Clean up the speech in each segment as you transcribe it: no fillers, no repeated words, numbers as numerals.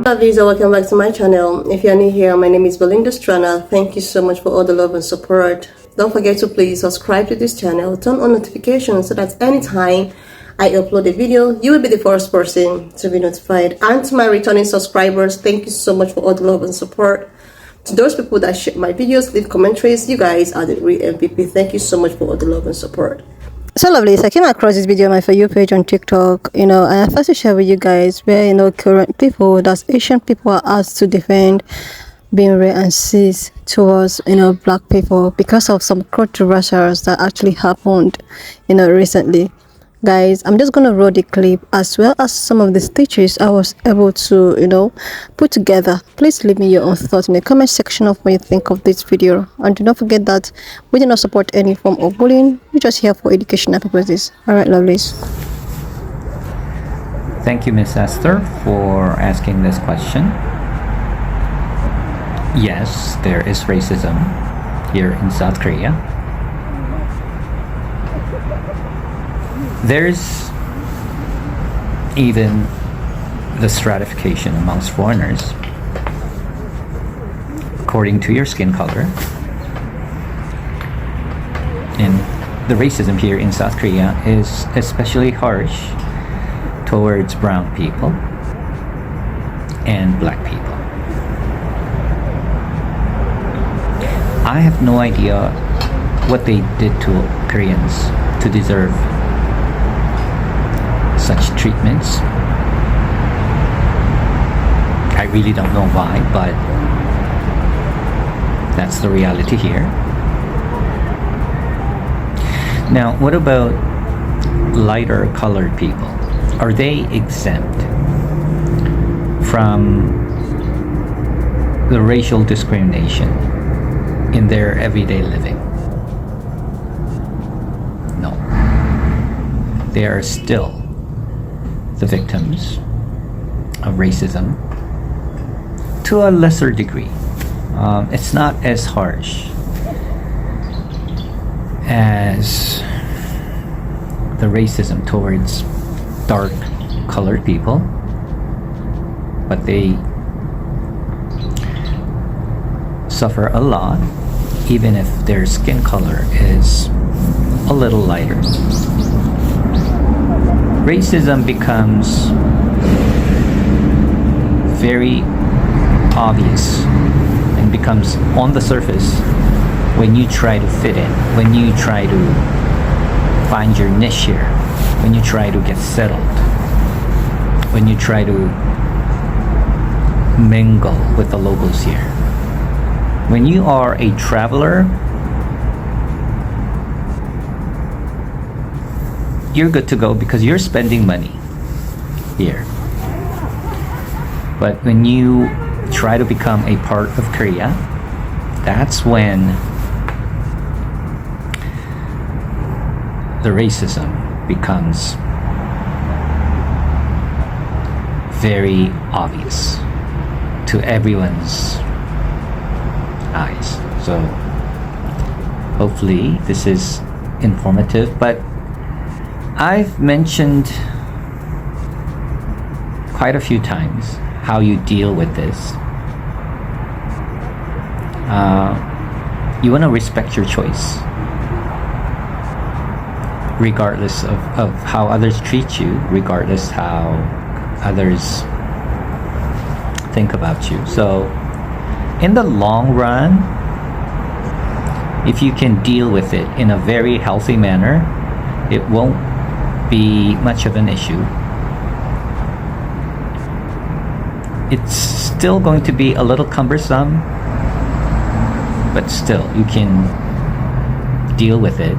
Lisa, welcome back to my channel. If you're new here, my name is Belinda Strana. Thank you so much for all the love and support. Don't forget to please subscribe to this channel, turn on notifications so that anytime I upload a video, you will be the first person to be notified. And to my returning subscribers, thank you so much for all the love and support. To those people that share my videos, leave commentaries, you guys are the real MVP. Thank you so much for all the love and support. So lovely, so I came across this video on my For You page on TikTok, and I first to share with you guys where, current people, that's Asian people, are asked to defend being racist towards, black people because of some controversies that actually happened, recently. Guys, I'm just gonna roll the clip as well as some of the stitches I was able to, put together. Please leave me your own thoughts in the comment section of what you think of this video, and do not forget that we do not support any form of bullying. We're just here for educational purposes. All right, lovelies. Thank you, Miss Esther, for asking this question. Yes, there is racism here in South Korea. There's even the stratification amongst foreigners according to your skin color. And the racism here in South Korea is especially harsh towards brown people and black people. I have no idea what they did to Koreans to deserve such treatments. I really don't know why, but that's the reality here. Now, what about lighter colored people? Are they exempt from the racial discrimination in their everyday living? No. They are still the victims of racism to a lesser degree. It's not as harsh as the racism towards dark colored people, but they suffer a lot even if their skin color is a little lighter. Racism becomes very obvious and becomes on the surface when you try to fit in, when you try to find your niche here, when you try to get settled, when you try to mingle with the locals here. When you are a traveler, you're good to go because you're spending money here. But when you try to become a part of Korea, that's when the racism becomes very obvious to everyone's eyes. So hopefully this is informative, but I've mentioned quite a few times how you deal with this. You want to respect your choice regardless of how others treat you, regardless how others think about you. So in the long run, if you can deal with it in a very healthy manner, it won't be much of an issue. It's still going to be a little cumbersome, but still you can deal with it,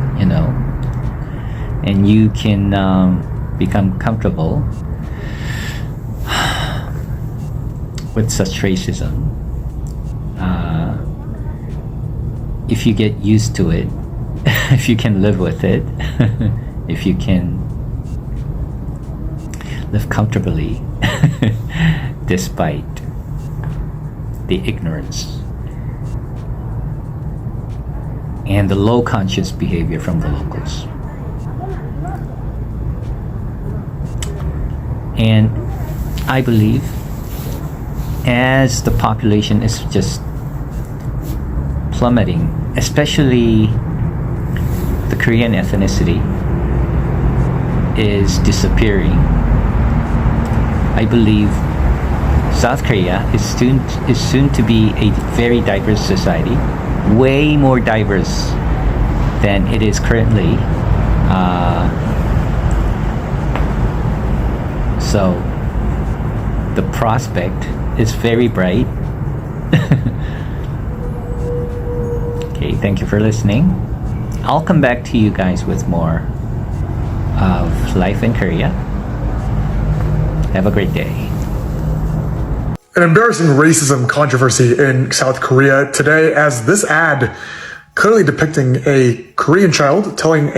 and you can become comfortable with such racism if you get used to it, if you can live with it, if you can live comfortably despite the ignorance and the low conscious behavior from the locals. And I believe as the population is just plummeting, especially the Korean ethnicity is disappearing, I believe South Korea is soon to be a very diverse society, way more diverse than it is currently. So the prospect is very bright. Okay, thank you for listening. I'll come back to you guys with more of life in Korea. Have a great day. An embarrassing racism controversy in South Korea today, as this ad clearly depicting a Korean child telling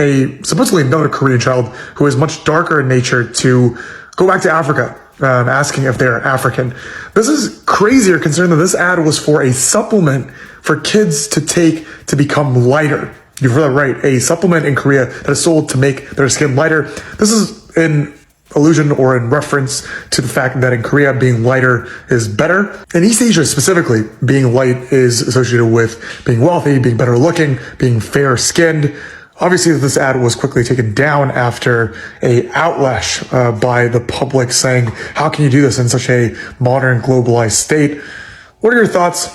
supposedly another Korean child who is much darker in nature to go back to Africa, asking if they're African. This is crazier considering that this ad was for a supplement for kids to take to become lighter. You've heard that right, a supplement in Korea that is sold to make their skin lighter. This is in allusion or in reference to the fact that in Korea, being lighter is better. In East Asia specifically, being light is associated with being wealthy, being better looking, being fair skinned. Obviously, this ad was quickly taken down after a outlash by the public saying, how can you do this in such a modern globalized state? What are your thoughts?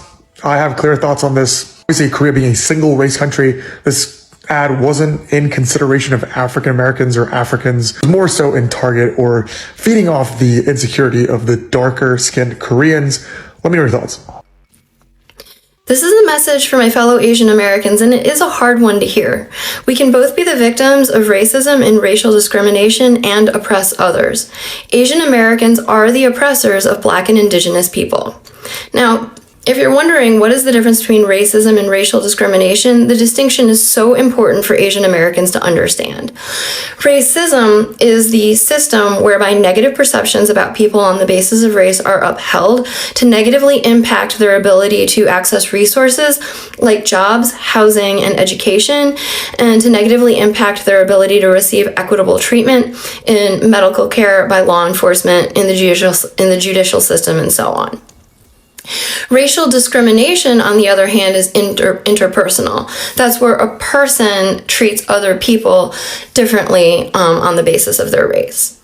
I have clear thoughts on this. Obviously, Korea being a single race country, this ad wasn't in consideration of African Americans or Africans, more so in target or feeding off the insecurity of the darker skinned Koreans. Let me know your thoughts. This is a message for my fellow Asian Americans, and it is a hard one to hear. We can both be the victims of racism and racial discrimination and oppress others. Asian Americans are the oppressors of Black and Indigenous people. Now, if you're wondering what is the difference between racism and racial discrimination, the distinction is so important for Asian Americans to understand. Racism is the system whereby negative perceptions about people on the basis of race are upheld to negatively impact their ability to access resources like jobs, housing, and education, and to negatively impact their ability to receive equitable treatment in medical care by law enforcement, in the judicial system, and so on. Racial discrimination, on the other hand, is interpersonal. That's where a person treats other people differently on the basis of their race.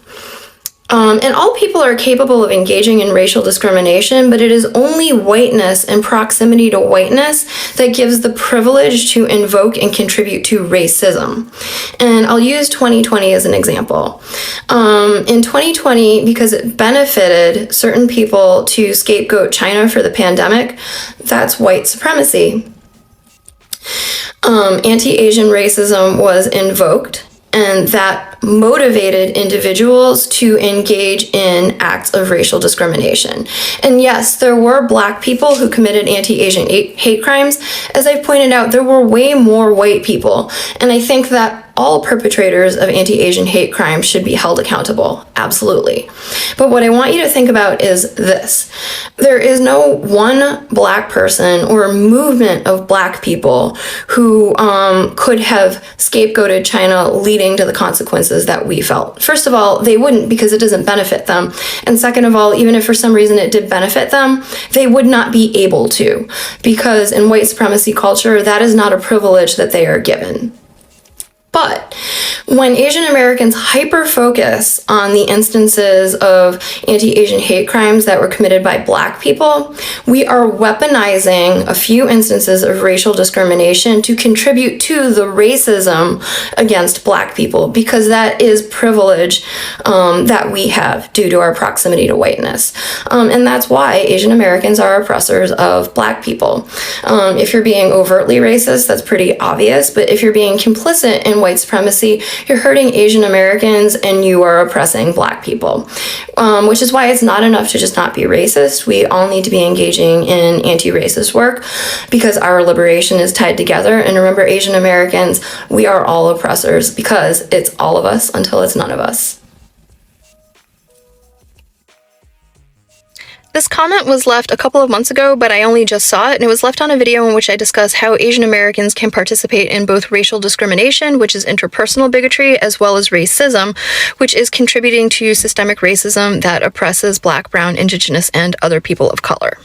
And all people are capable of engaging in racial discrimination, but it is only whiteness and proximity to whiteness that gives the privilege to invoke and contribute to racism. And I'll use 2020 as an example. In 2020, because it benefited certain people to scapegoat China for the pandemic, that's white supremacy. Anti-Asian racism was invoked, and that motivated individuals to engage in acts of racial discrimination. And yes, there were Black people who committed anti-Asian hate crimes. As I pointed out, there were way more white people. And I think that all perpetrators of anti-Asian hate crimes should be held accountable. Absolutely. But what I want you to think about is this. There is no one Black person or movement of Black people who could have scapegoated China, leading to the consequences that we felt. First of all, they wouldn't, because it doesn't benefit them. And second of all, even if for some reason it did benefit them, they would not be able to, because in white supremacy culture, that is not a privilege that they are given. But when Asian Americans hyper-focus on the instances of anti-Asian hate crimes that were committed by Black people, we are weaponizing a few instances of racial discrimination to contribute to the racism against Black people, because that is privilege that we have due to our proximity to whiteness. And that's why Asian Americans are oppressors of Black people. If you're being overtly racist, that's pretty obvious, but if you're being complicit in white supremacy, you're hurting Asian Americans and you are oppressing Black people, which is why it's not enough to just not be racist. We all need to be engaging in anti-racist work, because our liberation is tied together. And remember, Asian Americans, we are all oppressors, because it's all of us until it's none of us. This comment was left a couple of months ago, but I only just saw it, and it was left on a video in which I discuss how Asian Americans can participate in both racial discrimination, which is interpersonal bigotry, as well as racism, which is contributing to systemic racism that oppresses Black, Brown, Indigenous, and other people of color.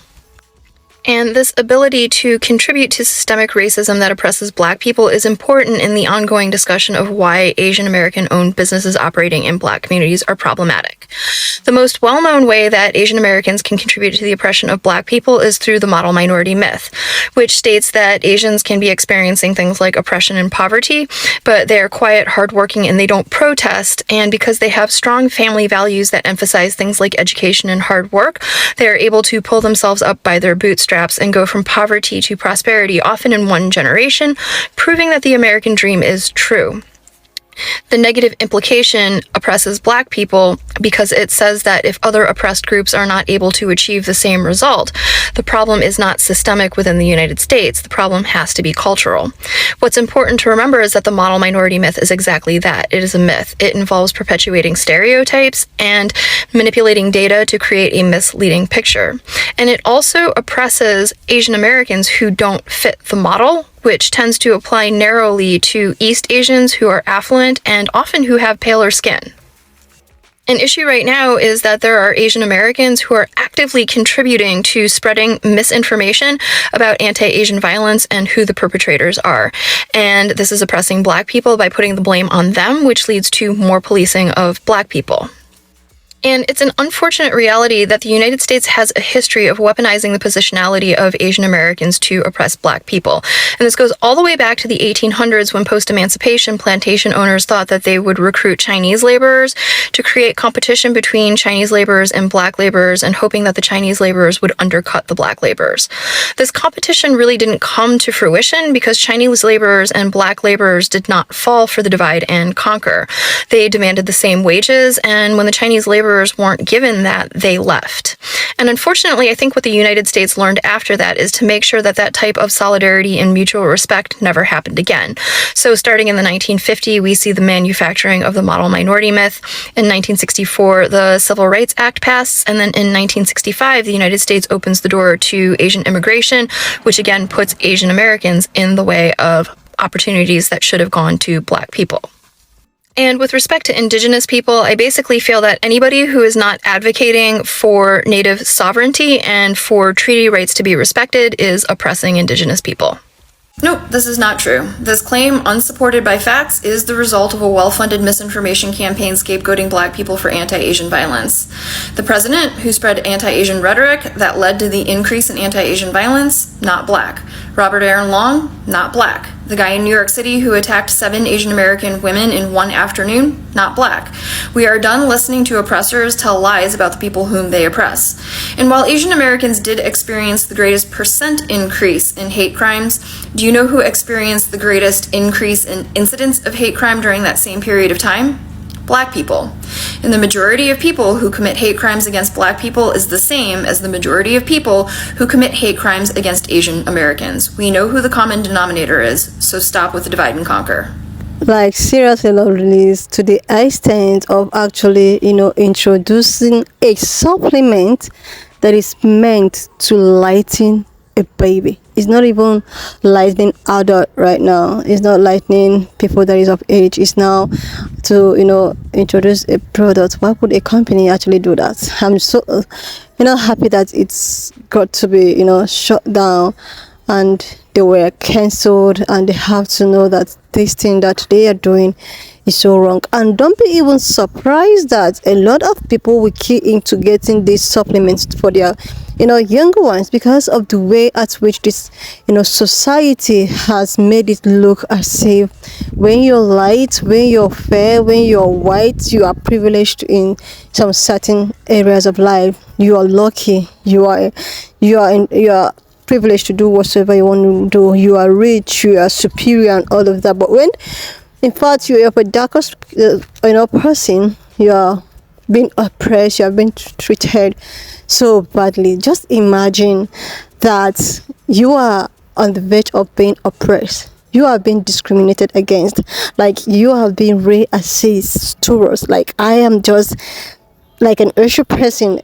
And this ability to contribute to systemic racism that oppresses Black people is important in the ongoing discussion of why Asian American-owned businesses operating in Black communities are problematic. The most well-known way that Asian Americans can contribute to the oppression of Black people is through the model minority myth, which states that Asians can be experiencing things like oppression and poverty, but they are quiet, hardworking, and they don't protest, and because they have strong family values that emphasize things like education and hard work, they are able to pull themselves up by their bootstraps and go from poverty to prosperity, often in one generation, proving that the American dream is true. The negative implication oppresses Black people because it says that if other oppressed groups are not able to achieve the same result, the problem is not systemic within the United States. The problem has to be cultural. What's important to remember is that the model minority myth is exactly that. It is a myth. It involves perpetuating stereotypes and manipulating data to create a misleading picture. And it also oppresses Asian Americans who don't fit the model, which tends to apply narrowly to East Asians who are affluent and often who have paler skin. An issue right now is that there are Asian Americans who are actively contributing to spreading misinformation about anti-Asian violence and who the perpetrators are. And this is oppressing Black people by putting the blame on them, which leads to more policing of Black people. And it's an unfortunate reality that the United States has a history of weaponizing the positionality of Asian Americans to oppress Black people. And this goes all the way back to the 1800s when post-emancipation plantation owners thought that they would recruit Chinese laborers to create competition between Chinese laborers and Black laborers, and hoping that the Chinese laborers would undercut the Black laborers. This competition really didn't come to fruition because Chinese laborers and Black laborers did not fall for the divide and conquer. They demanded the same wages, and when the Chinese laborers weren't given that, they left. And unfortunately, I think what the United States learned after that is to make sure that that type of solidarity and mutual respect never happened again. So starting in the 1950s, we see the manufacturing of the model minority myth. In 1964, the Civil Rights Act passed, and then in 1965, the United States opens the door to Asian immigration, which again puts Asian Americans in the way of opportunities that should have gone to Black people. And with respect to Indigenous people, I basically feel that anybody who is not advocating for Native sovereignty and for treaty rights to be respected is oppressing Indigenous people. Nope, this is not true. This claim, unsupported by facts, is the result of a well-funded misinformation campaign scapegoating Black people for anti-Asian violence. The president, who spread anti-Asian rhetoric that led to the increase in anti-Asian violence, not Black. Robert Aaron Long, not Black. The guy in New York City who attacked 7 Asian American women in one afternoon, not Black. We are done listening to oppressors tell lies about the people whom they oppress. And while Asian Americans did experience the greatest percent increase in hate crimes, do you know who experienced the greatest increase in incidents of hate crime during that same period of time? Black people. And the majority of people who commit hate crimes against Black people is the same as the majority of people who commit hate crimes against Asian Americans. We know who the common denominator is, so stop with the divide and conquer. Like seriously, Lovelies, to the extent of actually, introducing a supplement that is meant to lighten a baby. It's not even lightening adult right now. It's not lightening people that is of age. It's now to introduce a product. Why would a company actually do that? I'm so happy that it's got to be shut down and they were cancelled, and they have to know that this thing that they are doing is so wrong. And don't be even surprised that a lot of people will key into getting these supplements for their younger ones, because of the way at which this society has made it look as if when you're light, when you're fair, when you're white, you are privileged in some certain areas of life. You are lucky. You are privileged to do whatsoever you want to do. You are rich, you are superior, and all of that. But when in fact you are a darker person, you are being oppressed, you have been treated so badly. Just imagine that you are on the verge of being oppressed. You are being discriminated against. Like, you have been racist towards. Like, I am just like an Asian person.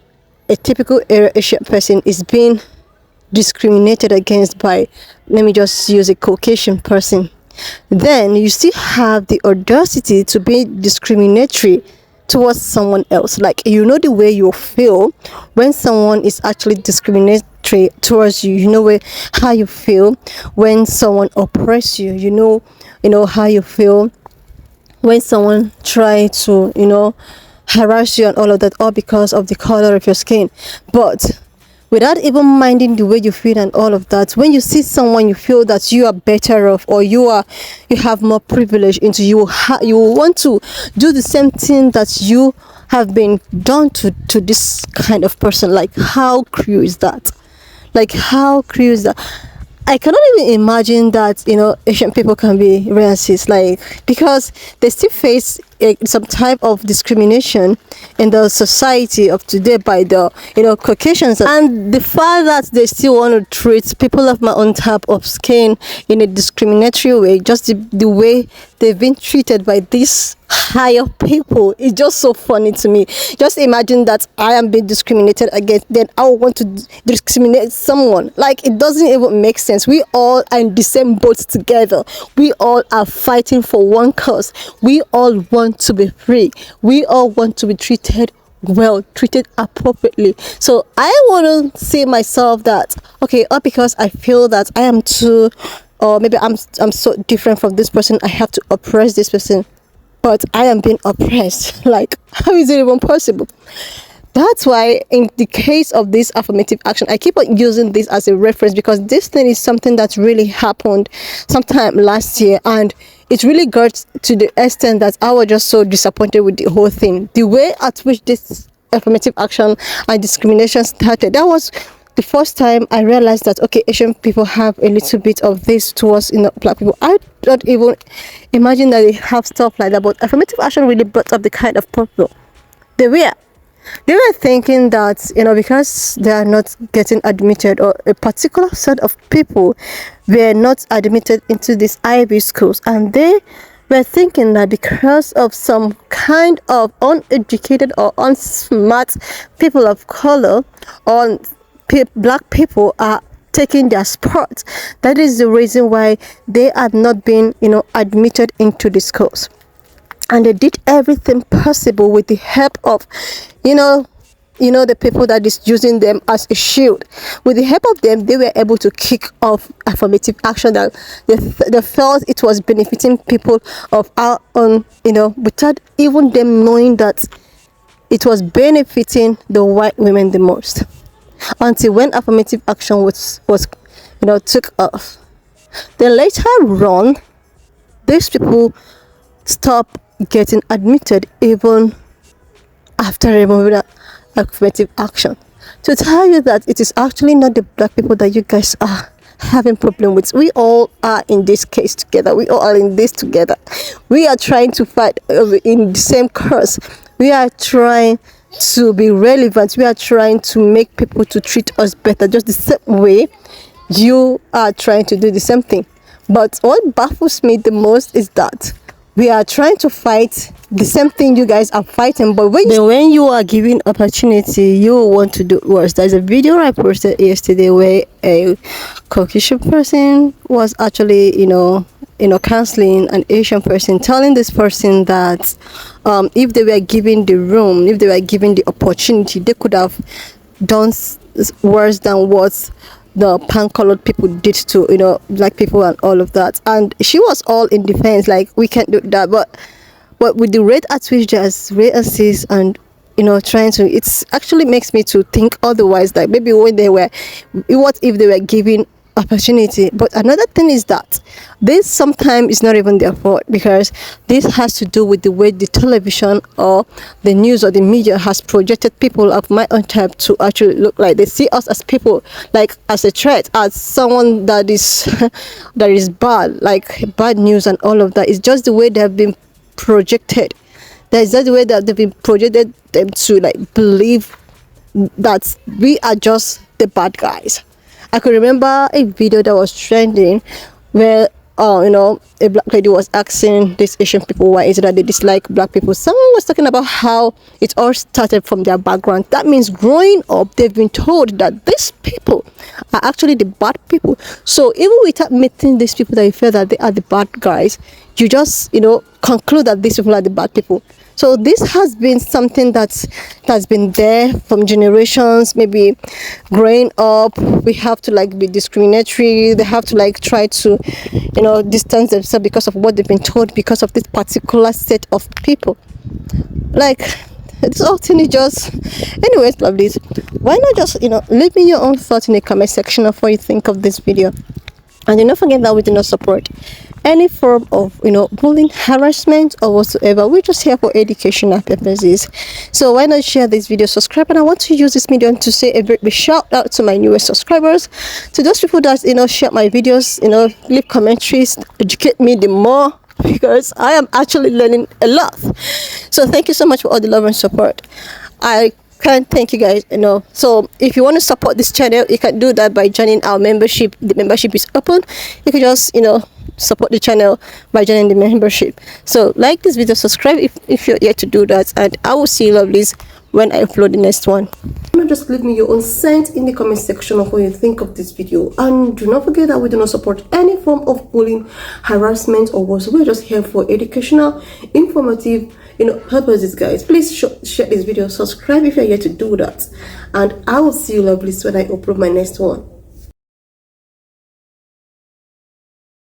a typical Asian person is being discriminated against by, let me just use a Caucasian person, then you still have the audacity to be discriminatory towards someone else. Like, you know the way you feel when someone is actually discriminatory towards you. You know how you feel when someone oppresses you. You know how you feel when someone try to harass you and all of that, all because of the color of your skin. But without even minding the way you feel and all of that, when you see someone you feel that you are better off, or you have more privilege into, you want to do the same thing that you have been done to this kind of person. Like, how cruel is that? Like, how cruel is that? I cannot even imagine that Asian people can be racist, like, because they still face some type of discrimination in the society of today by the Caucasians, and the fact that they still want to treat people of my own type of skin in a discriminatory way, just the way they've been treated by these higher people, is just so funny to me. Just imagine that I am being discriminated against, then I want to discriminate someone. Like, it doesn't even make sense. We all are in the same boat together. We all are fighting for one cause. We all want to be free. We all want to be treated well, treated appropriately. So I want to say myself that, okay, or because I feel that I am too, or maybe I'm so different from this person, I have to oppress this person, but I am being oppressed. Like, how is it even possible? That's why in the case of this affirmative action, I keep on using this as a reference, because this thing is something that really happened sometime last year, and it really got to the extent that I was just so disappointed with the whole thing. The way at which this affirmative action and discrimination started, that was the first time I realized that, okay, Asian people have a little bit of this towards black people. I don't even imagine that they have stuff like that, but affirmative action really brought up the kind of people they were. They were thinking that, because they are not getting admitted, or a particular set of people were not admitted into these IB schools, and they were thinking that because of some kind of uneducated or unsmart people of color, or black people are taking their spot, that is the reason why they have not been, admitted into the schools. And they did everything possible with the help of, the people that is using them as a shield. With the help of them, they were able to kick off affirmative action that they felt it was benefiting people of our own, without even them knowing that it was benefiting the white women the most. Until when affirmative action was took off. Then later on, these people stopped getting admitted even after removing that affirmative action. To tell you that it is actually not the black people that you guys are having problem with. We all are in this case together. We all are in this together. We are trying to fight in the same cause. We are trying to be relevant. We are trying to make people to treat us better, just the same way you are trying to do the same thing. But what baffles me the most is that we are trying to fight the same thing you guys are fighting, but when you are given opportunity, you want to do worse. There's a video I posted yesterday where a Caucasian person was actually, counseling an Asian person, telling this person that if they were given the room, if they were given the opportunity, they could have done worse than what the pan-colored people did to black people and all of that. And she was all in defense, like, we can't do that. But with the rate at which there's racists and trying to, it actually makes me to think otherwise, like maybe when they were, what if they were given opportunity? But another thing is that this sometimes is not even their fault, because this has to do with the way the television or the news or the media has projected people of my own type to actually look like. They see us as people, like as a threat, as someone that is that is bad, like bad news and all of that. It's just the way they have been projected. That is just the way that they've been projected them to like believe that we are just the bad guys. I could remember a video that was trending where a black lady was asking these Asian people why is it that they dislike black people. Someone was talking about how it all started from their background. That means growing up, they've been told that these people are actually the bad people. So even without meeting these people that you feel that they are the bad guys, you just, conclude that these people are the bad people. So this has been something that's been there from generations. Maybe growing up, we have to be discriminatory. They have to try to, distance themselves because of what they've been told, because of this particular set of people. This whole thing is just, anyways, lovelies. Why not just leave me your own thoughts in the comment section of what you think of this video. And do not forget that we do not support any form of bullying, harassment, or whatsoever. We're just here for educational purposes. So why not share this video, subscribe, and I want to use this medium to say a very big shout out to my newest subscribers, to those people that share my videos, leave commentaries, educate me the more, because I am actually learning a lot. So thank you so much for all the love and support. I can't thank you guys So if you want to support this channel, you can do that by joining our membership. The membership is open. You can just support the channel by joining the membership. So like this video, subscribe if you're yet to do that, and I will see you lovelies when I upload the next one. Just leave me your own sense in the comment section of what you think of this video, and do not forget that we do not support any form of bullying, harassment, or what. We're just here for educational, informative purposes, guys. Please share this video, subscribe if you're yet to do that, and I will see you lovelies when I upload my next one.